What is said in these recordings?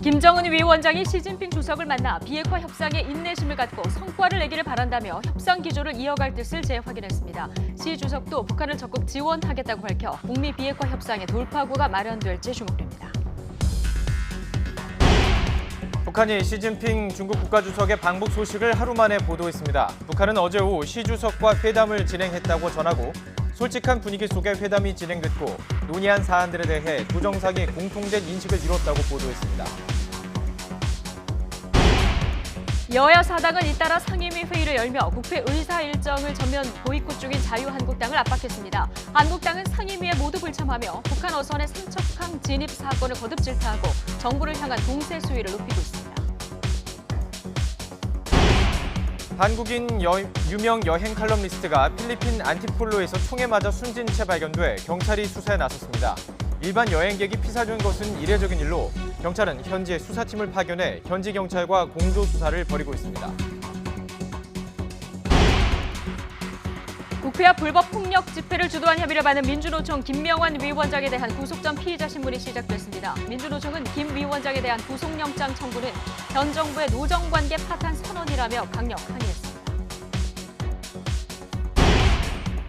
김정은 위원장이 시진핑 주석을 만나 비핵화 협상에 인내심을 갖고 성과를 내기를 바란다며 협상 기조를 이어갈 뜻을 재확인했습니다. 시 주석도 북한을 적극 지원하겠다고 밝혀 북미 비핵화 협상의 돌파구가 마련될지 주목됩니다. 북한이 시진핑 중국 국가주석의 방북 소식을 하루 만에 보도했습니다. 북한은 어제 오후 시 주석과 회담을 진행했다고 전하고 솔직한 분위기 속에 회담이 진행됐고 논의한 사안들에 대해 두 정상이 공통된 인식을 이뤘다고 보도했습니다. 여야 사당은 잇따라 상임위 회의를 열며 국회 의사 일정을 전면 보이콧 중인 자유한국당을 압박했습니다. 한국당은 상임위에 모두 불참하며 북한 어선의 삼척항 진입 사건을 거듭 질타하고 정부를 향한 공세 수위를 높이고 있습니다. 한국인 유명 여행 칼럼니스트가 필리핀 안티폴로에서 총에 맞아 숨진 채 발견돼 경찰이 수사에 나섰습니다. 일반 여행객이 피살된 것은 이례적인 일로 경찰은 현지에 수사팀을 파견해 현지 경찰과 공조 수사를 벌이고 있습니다. 국회 앞 불법 폭력 집회를 주도한 혐의를 받는 민주노총 김명환 위원장에 대한 구속 전 피의자 신문이 시작됐습니다. 민주노총은 김 위원장에 대한 구속영장 청구는 현 정부의 노정관계 파탄 선언이라며 강력 항의했습니다.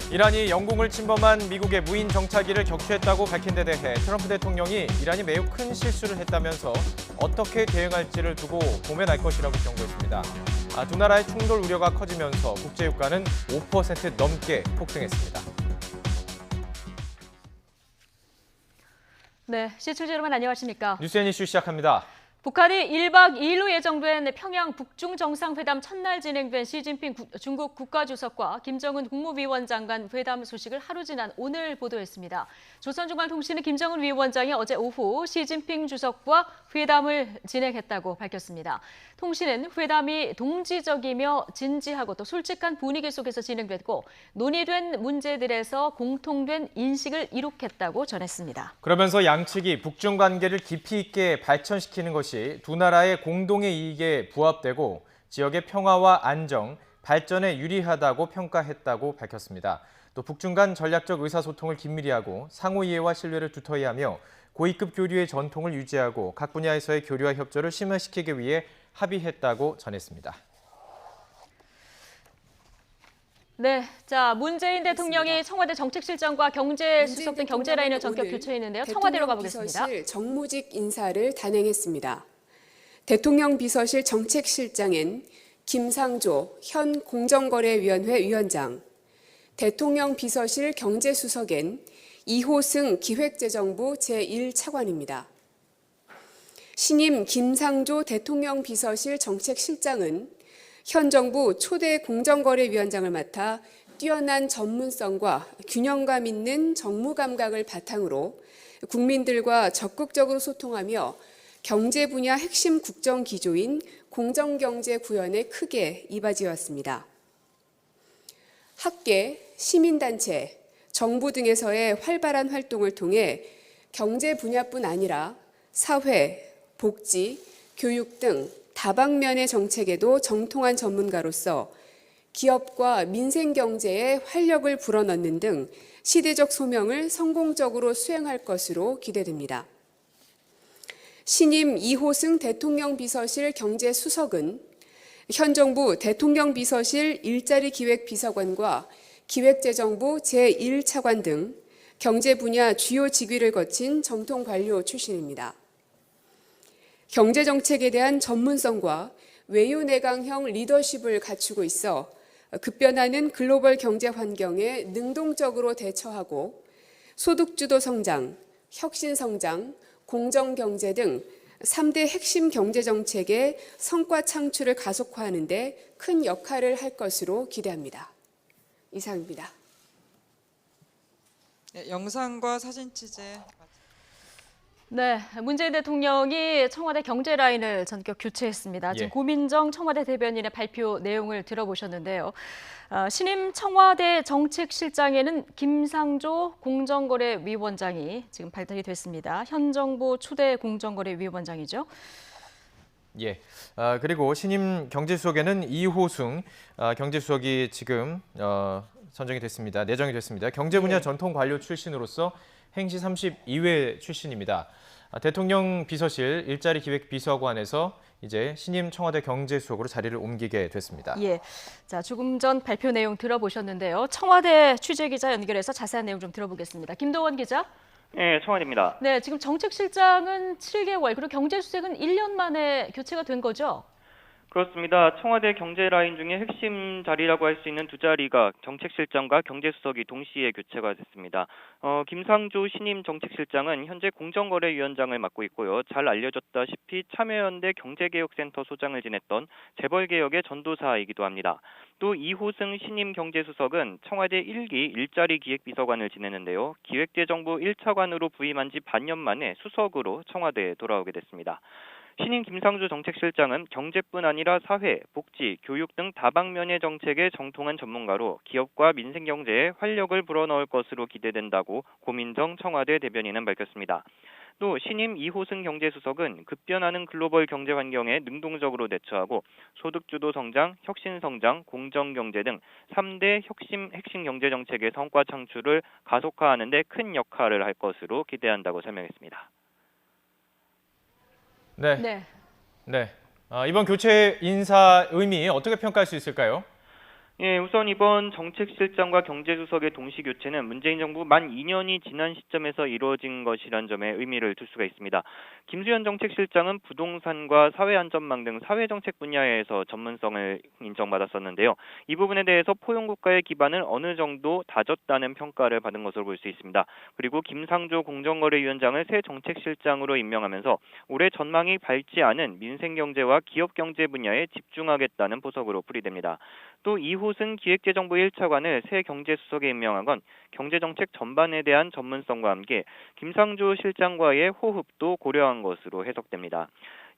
이란이 영공을 침범한 미국의 무인 정찰기를 격추했다고 밝힌 데 대해 트럼프 대통령이 이란이 매우 큰 실수를 했다면서 어떻게 대응할지를 두고 보면 알 것이라고 경고했습니다. 두 나라의 충돌 우려가 커지면서 국제유가는 5% 넘게 폭등했습니다. 네, 시청자 여러분 안녕하십니까? 뉴스앤 이슈 시작합니다. 북한이 1박 2일로 예정된 평양 북중 정상회담 첫날 진행된 시진핑 중국 국가주석과 김정은 국무위원장 간 회담 소식을 하루 지난 오늘 보도했습니다. 조선중앙통신은 김정은 위원장이 어제 오후 시진핑 주석과 회담을 진행했다고 밝혔습니다. 통신은 회담이 동지적이며 진지하고 또 솔직한 분위기 속에서 진행됐고 논의된 문제들에서 공통된 인식을 이룩했다고 전했습니다. 그러면서 양측이 북중 관계를 깊이 있게 발전시키는 것이 두 나라의 공동의 이익에 부합되고 지역의 평화와 안정, 발전에 유리하다고 평가했다고 밝혔습니다. 또 북중 간 전략적 의사소통을 긴밀히 하고 상호 이해와 신뢰를 두터이 하며 고위급 교류의 전통을 유지하고 각 분야에서의 교류와 협조를 심화시키기 위해 합의했다고 전했습니다. 네, 자 문재인 대통령이 청와대 정책실장과 경제수석 등 경제라인을 전격 교체했는데요. 청와대로 가보겠습니다. 비서실 정무직 인사를 단행했습니다. 대통령 비서실 정책실장엔 김상조 현 공정거래위원회 위원장, 대통령 비서실 경제수석엔 이호승 기획재정부 제1차관입니다. 신임 김상조 대통령 비서실 정책실장은 현 정부 초대 공정거래위원장을 맡아 뛰어난 전문성과 균형감 있는 정무 감각을 바탕으로 국민들과 적극적으로 소통하며 경제 분야 핵심 국정 기조인 공정경제 구현에 크게 이바지해왔습니다. 학계, 시민단체, 정부 등에서의 활발한 활동을 통해 경제 분야뿐 아니라 사회, 복지, 교육 등 다방면의 정책에도 정통한 전문가로서 기업과 민생 경제에 활력을 불어넣는 등 시대적 소명을 성공적으로 수행할 것으로 기대됩니다. 신임 이호승 대통령 비서실 경제수석은 현 정부 대통령 비서실 일자리 기획 비서관과 기획재정부 제1차관 등 경제 분야 주요 직위를 거친 정통 관료 출신입니다. 경제정책에 대한 전문성과 외유내강형 리더십을 갖추고 있어 급변하는 글로벌 경제 환경에 능동적으로 대처하고 소득주도 성장, 혁신성장, 공정경제 등 3대 핵심 경제정책의 성과 창출을 가속화하는 데 큰 역할을 할 것으로 기대합니다. 이상입니다. 네, 영상과 사진 취재. 네, 문재인 대통령이 청와대 경제라인을 전격 교체했습니다. 지금 고민정 청와대 대변인의 발표 내용을 들어보셨는데요. 신임 청와대 정책실장에는 김상조 공정거래위원장이 지금 발탁이 됐습니다. 현 정부 초대 공정거래위원장이죠. 예. 그리고 신임 경제수석에는 이호승 경제수석이 지금 선정이 됐습니다. 내정이 됐습니다. 경제 분야 전통 관료 출신으로서 행시 32회 출신입니다. 대통령 비서실 일자리 기획 비서관에서 이제 신임 청와대 경제수석으로 자리를 옮기게 됐습니다. 예, 자 조금 전 발표 내용 들어보셨는데요. 청와대 취재기자 연결해서 자세한 내용 좀 들어보겠습니다. 김도원 기자. 네, 청와대입니다. 네, 지금 정책실장은 7개월, 그리고 경제수석은 1년 만에 교체가 된 거죠? 그렇습니다. 청와대 경제 라인 중에 핵심 자리라고 할 수 있는 두 자리가 정책실장과 경제수석이 동시에 교체가 됐습니다. 김상조 신임 정책실장은 현재 공정거래위원장을 맡고 있고요. 잘 알려졌다시피 참여연대 경제개혁센터 소장을 지냈던 재벌개혁의 전도사이기도 합니다. 또 이호승 신임 경제수석은 청와대 1기 일자리 기획비서관을 지내는데요. 기획재정부 1차관으로 부임한 지 반년 만에 수석으로 청와대에 돌아오게 됐습니다. 신임 김상조 정책실장은 경제뿐 아니라 사회, 복지, 교육 등 다방면의 정책에 정통한 전문가로 기업과 민생경제에 활력을 불어넣을 것으로 기대된다고 고민정 청와대 대변인은 밝혔습니다. 또 신임 이호승 경제수석은 급변하는 글로벌 경제 환경에 능동적으로 대처하고 소득주도 성장, 혁신 성장, 공정경제 등 3대 핵심 경제 정책의 성과 창출을 가속화하는 데 큰 역할을 할 것으로 기대한다고 설명했습니다. 네. 이번 교체 인사 의미 어떻게 평가할 수 있을까요? 예, 우선 이번 정책실장과 경제수석의 동시 교체는 문재인 정부 만 2년이 지난 시점에서 이루어진 것이란 점에 의미를 둘 수가 있습니다. 김수현 정책실장은 부동산과 사회안전망 등 사회정책 분야에서 전문성을 인정받았었는데요. 이 부분에 대해서 포용국가의 기반을 어느 정도 다졌다는 평가를 받은 것으로 볼 수 있습니다. 그리고 김상조 공정거래위원장을 새 정책실장으로 임명하면서 올해 전망이 밝지 않은 민생경제와 기업경제 분야에 집중하겠다는 포석으로 풀이됩니다. 또 이호승 기획재정부 1차관을 새 경제수석에 임명한 건 경제정책 전반에 대한 전문성과 함께 김상조 실장과의 호흡도 고려한 것으로 해석됩니다.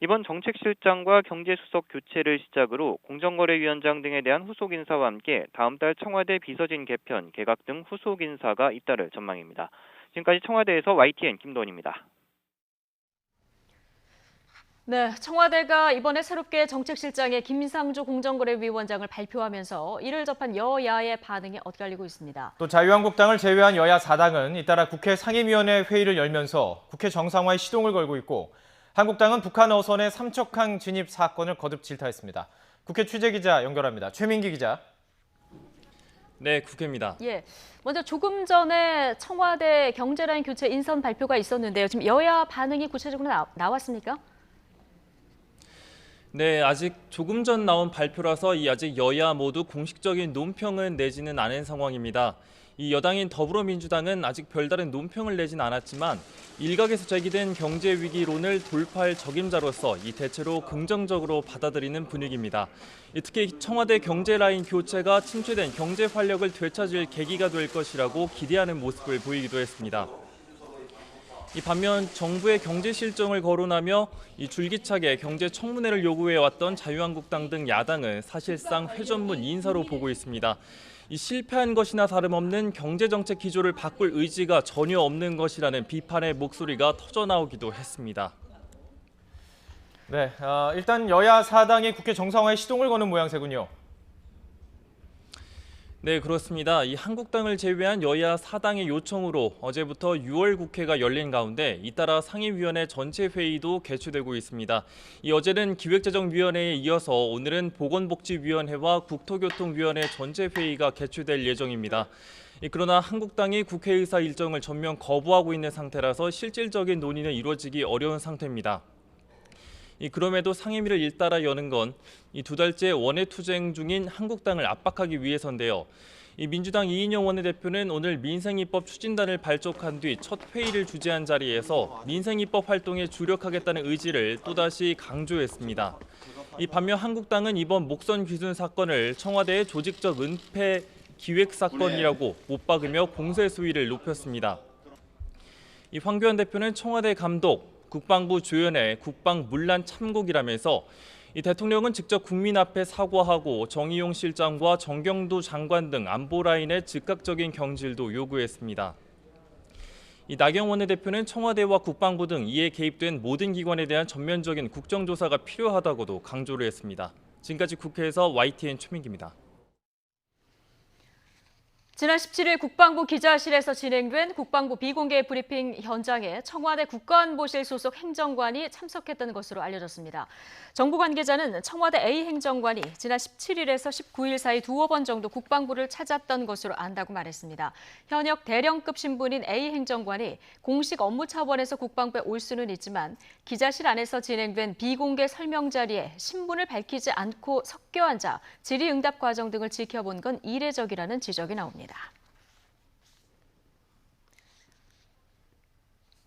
이번 정책실장과 경제수석 교체를 시작으로 공정거래위원장 등에 대한 후속 인사와 함께 다음 달 청와대 비서진 개편, 개각 등 후속 인사가 잇따를 전망입니다. 지금까지 청와대에서 YTN 김도원입니다. 네, 청와대가 이번에 새롭게 정책실장의 김상조 공정거래위원장을 발표하면서 이를 접한 여야의 반응이 엇갈리고 있습니다. 또 자유한국당을 제외한 여야 4당은 잇따라 국회 상임위원회 회의를 열면서 국회 정상화에 시동을 걸고 있고 한국당은 북한 어선의 삼척항 진입 사건을 거듭 질타했습니다. 국회 취재기자 연결합니다. 최민기 기자. 네, 국회입니다. 예, 먼저 조금 전에 청와대 경제라인 교체 인선 발표가 있었는데요. 지금 여야 반응이 구체적으로 나왔습니까? 네, 아직 조금 전 나온 발표라서 아직 여야 모두 공식적인 논평은 내지는 않은 상황입니다. 이 여당인 더불어민주당은 아직 별다른 논평을 내진 않았지만 일각에서 제기된 경제 위기론을 돌파할 적임자로서 이 대체로 긍정적으로 받아들이는 분위기입니다. 특히 청와대 경제 라인 교체가 침체된 경제 활력을 되찾을 계기가 될 것이라고 기대하는 모습을 보이기도 했습니다. 반면 정부의 경제 실정을 거론하며 줄기차게 경제 청문회를 요구해왔던 자유한국당 등 야당은 사실상 회전문 인사로 보고 있습니다. 실패한 것이나 다름없는 경제정책 기조를 바꿀 의지가 전혀 없는 것이라는 비판의 목소리가 터져나오기도 했습니다. 네, 일단 여야 4당이 국회 정상화에 시동을 거는 모양새군요. 네, 그렇습니다. 한국당을 제외한 여야 4당의 요청으로 어제부터 6월 국회가 열린 가운데 잇따라 상임위원회 전체 회의도 개최되고 있습니다. 어제는 기획재정위원회에 이어서 오늘은 보건복지위원회와 국토교통위원회 전체 회의가 개최될 예정입니다. 그러나 한국당이 국회의사 일정을 전면 거부하고 있는 상태라서 실질적인 논의는 이루어지기 어려운 상태입니다. 그럼에도 상임위를 잇따라 여는 건 두 달째 원외투쟁 중인 한국당을 압박하기 위해서인데요. 민주당 이인영 원내대표는 오늘 민생입법 추진단을 발족한 뒤 첫 회의를 주재한 자리에서 민생입법 활동에 주력하겠다는 의지를 또다시 강조했습니다. 반면 한국당은 이번 목선 귀순 사건을 청와대의 조직적 은폐 기획 사건이라고 못 박으며 공세 수위를 높였습니다. 황교안 대표는 청와대 감독, 국방부 조연회, 국방문란 참고기라면서 대통령은 직접 국민 앞에 사과하고 정의용 실장과 정경두 장관 등 안보 라인의 즉각적인 경질도 요구했습니다. 나경원 원내대표는 청와대와 국방부 등 이에 개입된 모든 기관에 대한 전면적인 국정조사가 필요하다고도 강조를 했습니다. 지금까지 국회에서 YTN 최민기입니다. 지난 17일 국방부 기자실에서 진행된 국방부 비공개 브리핑 현장에 청와대 국가안보실 소속 행정관이 참석했다는 것으로 알려졌습니다. 정부 관계자는 청와대 A 행정관이 지난 17일에서 19일 사이 두어 번 정도 국방부를 찾았던 것으로 안다고 말했습니다. 현역 대령급 신분인 A 행정관이 공식 업무 차원에서 국방부에 올 수는 있지만 기자실 안에서 진행된 비공개 설명 자리에 신분을 밝히지 않고 섞여 앉아 질의응답 과정 등을 지켜본 건 이례적이라는 지적이 나옵니다.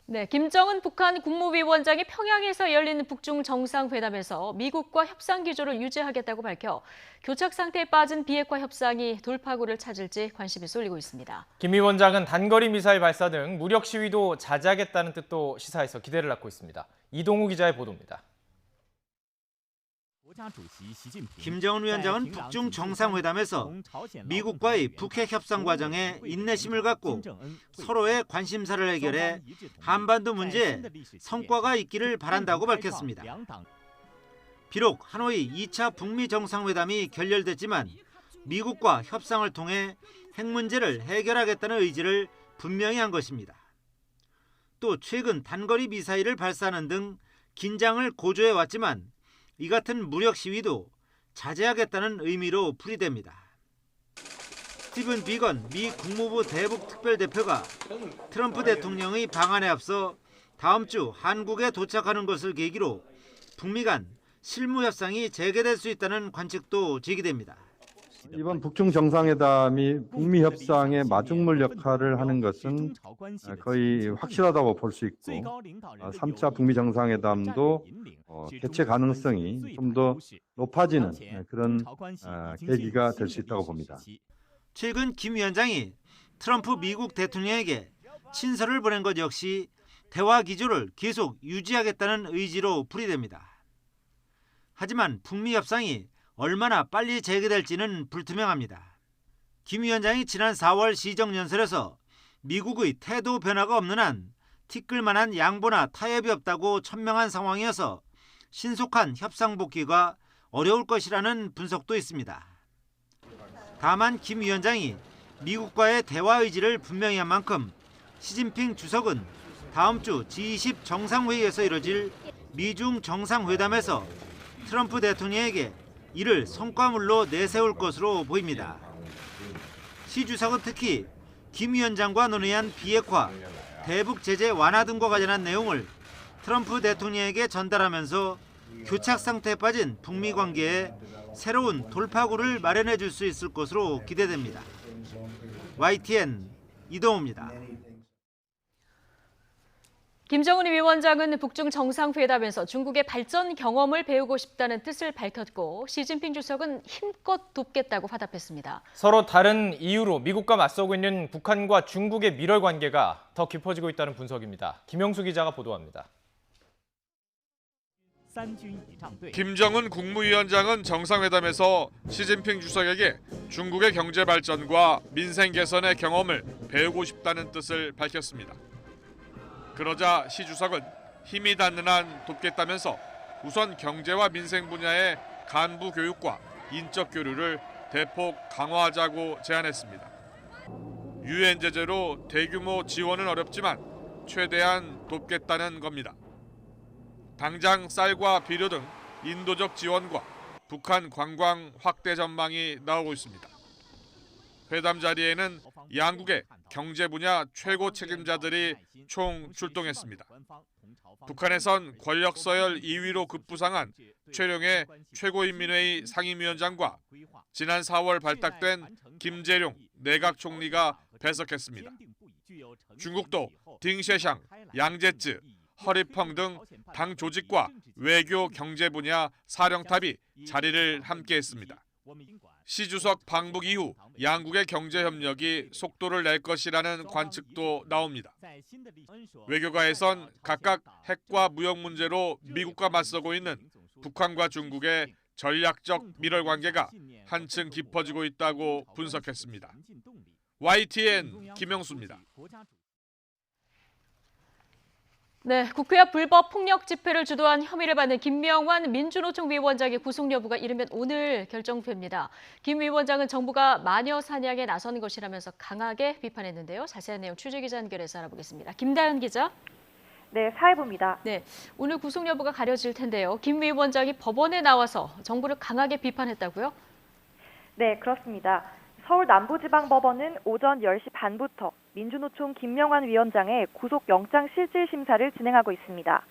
네, 김정은 북한 국무위원장이 평양에서 열리는 북중 정상회담에서 미국과 협상 기조를 유지하겠다고 밝혀 교착 상태에 빠진 비핵화 협상이 돌파구를 찾을지 관심이 쏠리고 있습니다. 김 위원장은 단거리 미사일 발사 등 무력 시위도 자제하겠다는 뜻도 시사해서 기대를 낳고 있습니다. 이동우 기자의 보도입니다. 김정은 위원장은 북중 정상회담에서 미국과의 북핵 협상 과정에 인내심을 갖고 서로의 관심사를 해결해 한반도 문제에 성과가 있기를 바란다고 밝혔습니다. 비록 하노이 2차 북미 정상회담이 결렬됐지만 미국과 협상을 통해 핵 문제를 해결하겠다는 의지를 분명히 한 것입니다. 또 최근 단거리 미사일을 발사하는 등 긴장을 고조해 왔지만 이 같은 무력 시위도 자제하겠다는 의미로 풀이됩니다. 스티븐 비건 미 국무부 대북 특별대표가 트럼프 대통령의 방한에 앞서 다음 주 한국에 도착하는 것을 계기로 북미 간 실무 협상이 재개될 수 있다는 관측도 제기됩니다. 이번 북중 정상회담이 북미 협상의 마중물 역할을 하는 것은 거의 확실하다고 볼 수 있고 3차 북미 정상회담도 개최 가능성이 좀 더 높아지는 그런 계기가 될 수 있다고 봅니다. 최근 김 위원장이 트럼프 미국 대통령에게 친서를 보낸 것 역시 대화 기조를 계속 유지하겠다는 의지로 풀이됩니다. 하지만 북미 협상이 얼마나 빨리 재개될지는 불투명합니다. 김 위원장이 지난 4월 시정연설에서 미국의 태도 변화가 없는 한 티끌만한 양보나 타협이 없다고 천명한 상황이어서 신속한 협상 복귀가 어려울 것이라는 분석도 있습니다. 다만 김 위원장이 미국과의 대화 의지를 분명히 한 만큼 시진핑 주석은 다음 주 G20 정상회의에서 이뤄질 미중 정상회담에서 트럼프 대통령에게 이를 성과물로 내세울 것으로 보입니다. 시 주석은 특히 김 위원장과 논의한 비핵화, 대북 제재 완화 등과 관련한 내용을 트럼프 대통령에게 전달하면서 교착 상태에 빠진 북미 관계에 새로운 돌파구를 마련해 줄 수 있을 것으로 기대됩니다. YTN 이동우입니다. 김정은 위원장은 북중 정상회담에서 중국의 발전 경험을 배우고 싶다는 뜻을 밝혔고 시진핑 주석은 힘껏 돕겠다고 화답했습니다. 서로 다른 이유로 미국과 맞서고 있는 북한과 중국의 밀월 관계가 더 깊어지고 있다는 분석입니다. 김영수 기자가 보도합니다. 김정은 국무위원장은 정상회담에서 시진핑 주석에게 중국의 경제 발전과 민생 개선의 경험을 배우고 싶다는 뜻을 밝혔습니다. 그러자 시 주석은 힘이 닿는 한 돕겠다면서 우선 경제와 민생 분야의 간부 교육과 인적 교류를 대폭 강화하자고 제안했습니다. 유엔 제재로 대규모 지원은 어렵지만 최대한 돕겠다는 겁니다. 당장 쌀과 비료 등 인도적 지원과 북한 관광 확대 전망이 나오고 있습니다. 회담 자리에는 양국의 경제 분야 최고 책임자들이 총 출동했습니다. 북한에선 권력 서열 2위로 급부상한 최룡해 최고인민회의 상임위원장과 지난 4월 발탁된 김재룡 내각 총리가 배석했습니다. 중국도 딩셰샹, 양제쯔, 허리펑 등 당 조직과 외교 경제 분야 사령탑이 자리를 함께했습니다. 시 주석 방북 이후 양국의 경제 협력이 속도를 낼 것이라는 관측도 나옵니다. 외교가에선 각각 핵과 무역 문제로 미국과 맞서고 있는 북한과 중국의 전략적 밀월 관계가 한층 깊어지고 있다고 분석했습니다. YTN 김영수입니다. 네, 국회 앞 불법 폭력 집회를 주도한 혐의를 받는 김명환 민주노총 위원장의 구속 여부가 이르면 오늘 결정됩니다. 김 위원장은 정부가 마녀 사냥에 나서는 것이라면서 강하게 비판했는데요. 자세한 내용 취재기자 연결해서 알아보겠습니다. 김다연 기자. 네, 사회부입니다. 네, 오늘 구속 여부가 가려질 텐데요. 김 위원장이 법원에 나와서 정부를 강하게 비판했다고요? 네, 그렇습니다. 서울 남부지방법원은 오전 10시 반부터 민주노총 김명환 위원장의 구속영장 실질심사를 진행하고 있습니다.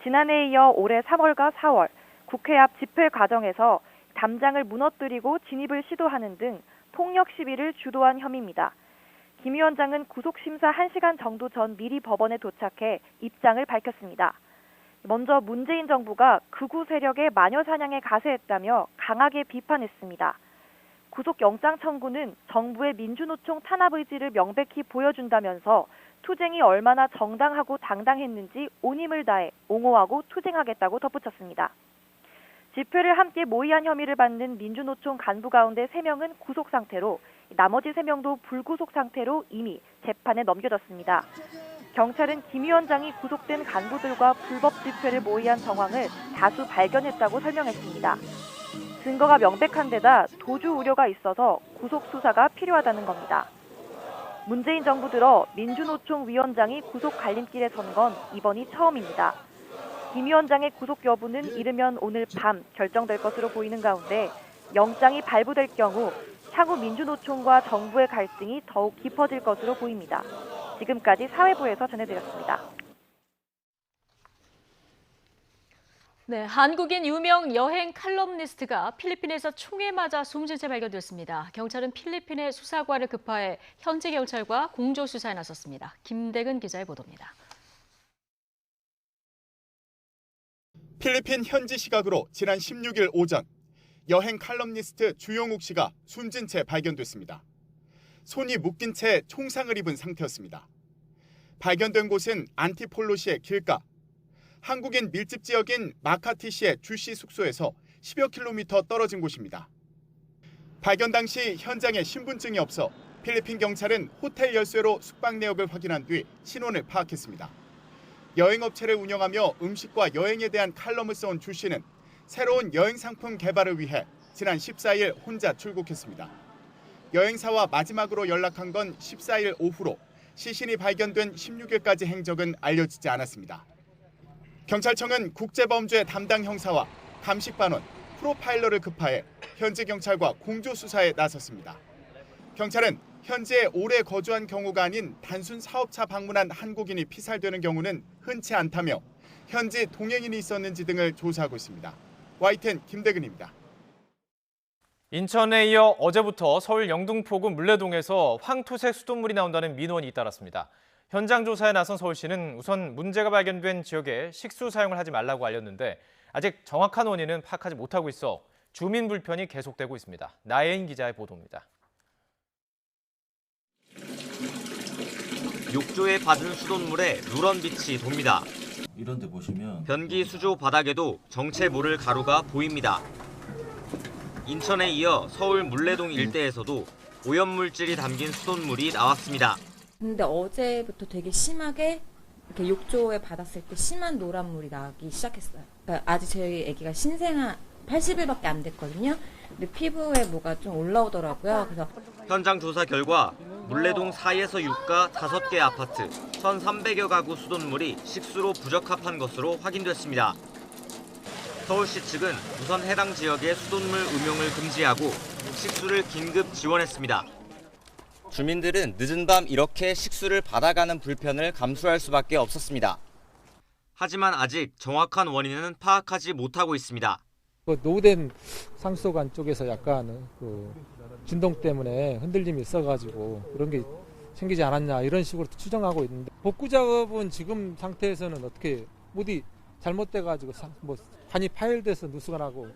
지난해에 이어 올해 3월과 4월 국회 앞 집회 과정에서 담장을 무너뜨리고 진입을 시도하는 등 폭력 시위를 주도한 혐의입니다. 김 위원장은 구속심사 1시간 정도 전 미리 법원에 도착해 입장을 밝혔습니다. 먼저 문재인 정부가 극우 세력의 마녀 사냥에 가세했다며 강하게 비판했습니다. 구속영장 청구는 정부의 민주노총 탄압 의지를 명백히 보여준다면서 투쟁이 얼마나 정당하고 당당했는지 온 힘을 다해 옹호하고 투쟁하겠다고 덧붙였습니다. 집회를 함께 모의한 혐의를 받는 민주노총 간부 가운데 3명은 구속 상태로 나머지 3명도 불구속 상태로 이미 재판에 넘겨졌습니다. 경찰은 김 위원장이 구속된 간부들과 불법 집회를 모의한 정황을 다수 발견했다고 설명했습니다. 증거가 명백한 데다 도주 우려가 있어서 구속 수사가 필요하다는 겁니다. 문재인 정부 들어 민주노총 위원장이 구속 갈림길에 선 건 이번이 처음입니다. 김 위원장의 구속 여부는 이르면 오늘 밤 결정될 것으로 보이는 가운데 영장이 발부될 경우 향후 민주노총과 정부의 갈등이 더욱 깊어질 것으로 보입니다. 지금까지 사회부에서 전해드렸습니다. 네, 한국인 유명 여행 칼럼니스트가 필리핀에서 총에 맞아 숨진 채 발견됐습니다. 경찰은 필리핀의 수사관을 급파해 현지 경찰과 공조 수사에 나섰습니다. 김대근 기자의 보도입니다. 필리핀 현지 시각으로 지난 16일 오전 여행 칼럼니스트 주용욱 씨가 숨진 채 발견됐습니다. 손이 묶인 채 총상을 입은 상태였습니다. 발견된 곳은 안티폴로시의 길가. 한국인 밀집 지역인 마카티시의 주씨 숙소에서 10여 킬로미터 떨어진 곳입니다. 발견 당시 현장에 신분증이 없어 필리핀 경찰은 호텔 열쇠로 숙박 내역을 확인한 뒤 신원을 파악했습니다. 여행업체를 운영하며 음식과 여행에 대한 칼럼을 써온 주 씨는 새로운 여행 상품 개발을 위해 지난 14일 혼자 출국했습니다. 여행사와 마지막으로 연락한 건 14일 오후로 시신이 발견된 16일까지 행적은 알려지지 않았습니다. 경찰청은 국제범죄 담당 형사와 감식반원, 프로파일러를 급파해 현지 경찰과 공조 수사에 나섰습니다. 경찰은 현지에 오래 거주한 경우가 아닌 단순 사업차 방문한 한국인이 피살되는 경우는 흔치 않다며 현지 동행인이 있었는지 등을 조사하고 있습니다. YTN 김대근입니다. 인천에 이어 어제부터 서울 영등포구 물레동에서 황토색 수돗물이 나온다는 민원이 잇따랐습니다. 현장 조사에 나선 서울시는 우선 문제가 발견된 지역에 식수 사용을 하지 말라고 알렸는데 아직 정확한 원인은 파악하지 못하고 있어 주민 불편이 계속되고 있습니다. 나혜인 기자의 보도입니다. 욕조에 받은 수돗물에 누런 빛이 돕니다. 이런 데 보시면 변기 수조 바닥에도 정체 모를 가루가 보입니다. 인천에 이어 서울 물레동 일대에서도 오염물질이 담긴 수돗물이 나왔습니다. 근데 어제부터 되게 심하게 이렇게 욕조에 받았을 때 심한 노란물이 나기 시작했어요. 그러니까 아직 저희 아기가 신생아 80일밖에 안 됐거든요. 근데 피부에 뭐가 좀 올라오더라고요. 그래서 현장 조사 결과 물레동 4에서 6가 5개 아파트 1,300여 가구 수돗물이 식수로 부적합한 것으로 확인됐습니다. 서울시 측은 우선 해당 지역의 수돗물 음용을 금지하고 식수를 긴급 지원했습니다. 주민들은 늦은 밤 이렇게 식수를 받아가는 불편을 감수할 수밖에 없었습니다. 하지만 아직 정확한 원인은 파악하지 못하고 있습니다. 노후된 상수도관 쪽에서 약간 진동 때문에 흔들림이 있어가지고 그런 게 생기지 않았냐 이런 식으로 추정하고 있는데 복구 작업은 지금 상태에서는 어떻게 어디 잘못돼가지고 관이 파열돼서 누수가 나고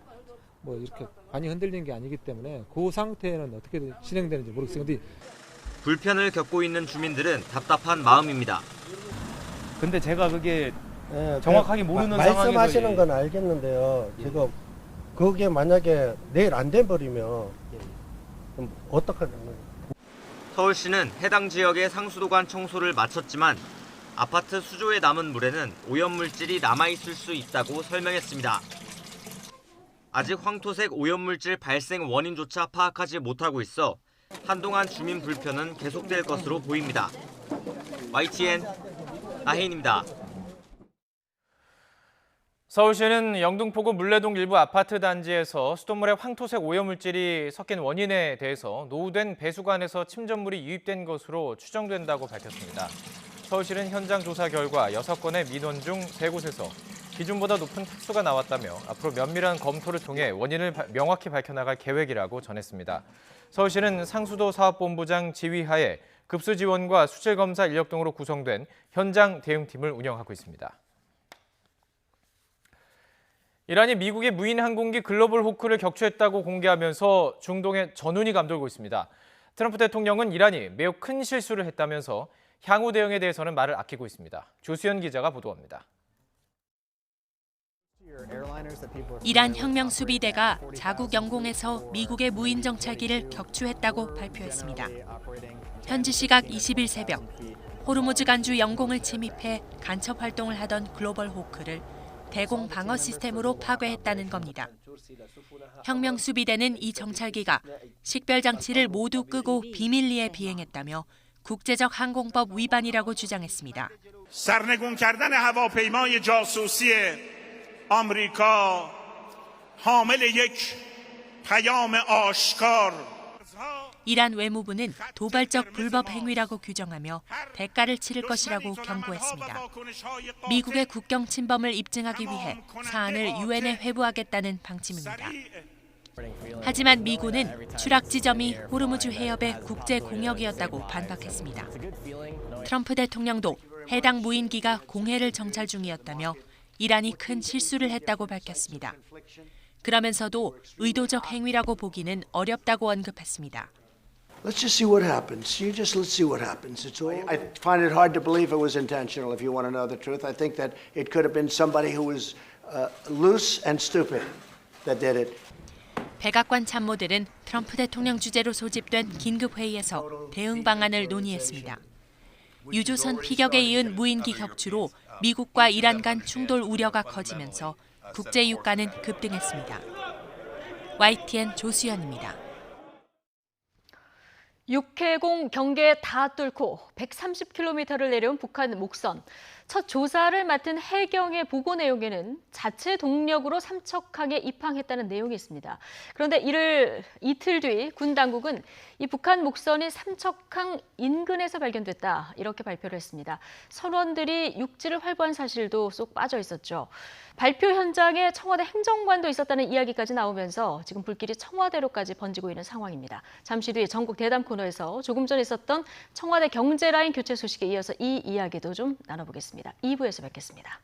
이렇게 관이 흔들린 게 아니기 때문에 그 상태는 어떻게 진행되는지 모르겠어요. 근데 불편을 겪고 있는 주민들은 답답한 마음입니다. 근데 제가 그게 정확하게 모르는 상황에서 말씀하시는 건 알겠는데요. 지금 그게 만약에 내일 안 돼 버리면 어떡하냐고요. 서울시는 해당 지역의 상수도관 청소를 마쳤지만 아파트 수조에 남은 물에는 오염물질이 남아있을 수 있다고 설명했습니다. 아직 황토색 오염물질 발생 원인조차 파악하지 못하고 있어 한동안 주민 불편은 계속될 것으로 보입니다. YTN 나혜인입니다. 서울시는 영등포구 물레동 일부 아파트 단지에서 수돗물에 황토색 오염물질이 섞인 원인에 대해서 노후된 배수관에서 침전물이 유입된 것으로 추정된다고 밝혔습니다. 서울시는 현장 조사 결과 6건의 민원 중 3곳에서 기준보다 높은 탁수가 나왔다며 앞으로 면밀한 검토를 통해 원인을 명확히 밝혀나갈 계획이라고 전했습니다. 서울시는 상수도 사업본부장 지휘하에 급수 지원과 수질 검사 인력 등으로 구성된 현장 대응팀을 운영하고 있습니다. 이란이 미국의 무인 항공기 글로벌 호크를 격추했다고 공개하면서 중동에 전운이 감돌고 있습니다. 트럼프 대통령은 이란이 매우 큰 실수를 했다면서 향후 대응에 대해서는 말을 아끼고 있습니다. 조수연 기자가 보도합니다. 이란 혁명수비대가 자국 영공에서 미국의 무인 정찰기를 격추했다고 발표했습니다. 현지 시각 20일 새벽, 호르무즈 간주 영공을 침입해 간첩 활동을 하던 글로벌 호크를 대공 방어 시스템으로 파괴했다는 겁니다. 혁명수비대는 이 정찰기가 식별 장치를 모두 끄고 비밀리에 비행했다며 국제적 항공법 위반이라고 주장했습니다. سرنگون کردن هواپیمای جاسوسی آمریکا حامل یک پیام آشکار 이란 외무부는 도발적 불법 행위라고 규정하며 대가를 치를 것이라고 경고했습니다. 미국의 국경 침범을 입증하기 위해 사안을 유엔에 회부하겠다는 방침입니다. 하지만 미군은 추락 지점이 호르무즈 해협의 국제 공역이었다고 반박했습니다. 트럼프 대통령도 해당 무인기가 공해를 정찰 중이었다며 이란이 큰 실수를 했다고 밝혔습니다. 그러면서도 의도적 행위라고 보기는 어렵다고 언급했습니다. Let's just see what happens. Let's see what happens. It's all. I find it hard to believe it was intentional. If you want to know the truth, I think that it could have been somebody who was loose and stupid that did it. 백악관 참모들은 트럼프 대통령 주재로 소집된 긴급 회의에서 대응 방안을 논의했습니다. 유조선 피격에 이은 무인기 격추로 미국과 이란 간 충돌 우려가 커지면서 국제 유가는 급등했습니다. YTN 조수연입니다. 육해공 경계 다 뚫고 130km를 내려온 북한 목선. 첫 조사를 맡은 해경의 보고 내용에는 자체 동력으로 삼척항에 입항했다는 내용이 있습니다. 그런데 이틀 뒤 군 당국은 이 북한 목선이 삼척항 인근에서 발견됐다 이렇게 발표를 했습니다. 선원들이 육지를 활보한 사실도 쏙 빠져 있었죠. 발표 현장에 청와대 행정관도 있었다는 이야기까지 나오면서 지금 불길이 청와대로까지 번지고 있는 상황입니다. 잠시 뒤 전국 대담 코너에서 조금 전 있었던 청와대 경제라인 교체 소식에 이어서 이 이야기도 좀 나눠보겠습니다. 2부에서 뵙겠습니다.